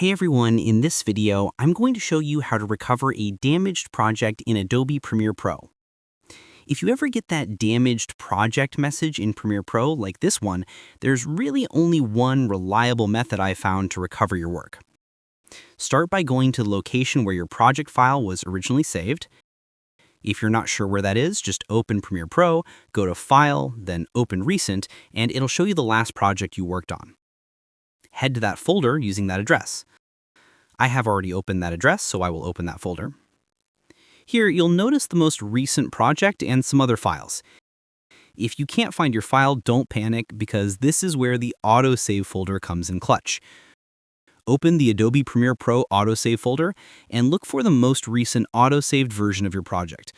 Hey everyone, in this video, I'm going to show you how to recover a damaged project in Adobe Premiere Pro. If you ever get that damaged project message in Premiere Pro like this one, there's really only one reliable method I found to recover your work. Start by going to the location where your project file was originally saved. If you're not sure where that is, just open Premiere Pro, go to File, then Open Recent, and it'll show you the last project you worked on. Head to that folder using that address. I have already opened that address, so I will open that folder. Here, you'll notice the most recent project and some other files. If you can't find your file, don't panic, because this is where the AutoSave folder comes in clutch. Open the Adobe Premiere Pro AutoSave folder and look for the most recent AutoSaved version of your project.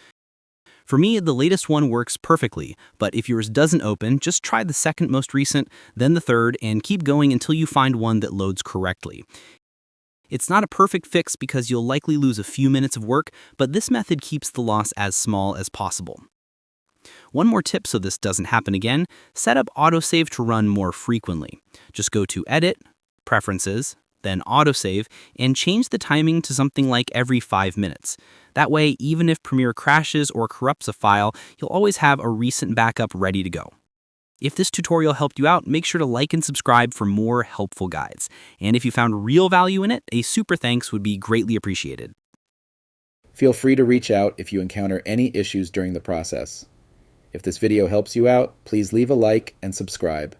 For me, the latest one works perfectly, but if yours doesn't open, just try the second most recent, then the third, and keep going until you find one that loads correctly. It's not a perfect fix because you'll likely lose a few minutes of work, but this method keeps the loss as small as possible. One more tip so this doesn't happen again, set up AutoSave to run more frequently. Just go to Edit, Preferences, then AutoSave, and change the timing to something like every 5 minutes. That way, even if Premiere crashes or corrupts a file, you'll always have a recent backup ready to go. If this tutorial helped you out, make sure to like and subscribe for more helpful guides. And if you found real value in it, a super thanks would be greatly appreciated. Feel free to reach out if you encounter any issues during the process. If this video helps you out, please leave a like and subscribe.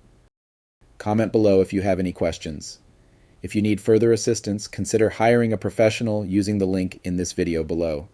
Comment below if you have any questions. If you need further assistance, consider hiring a professional using the link in this video below.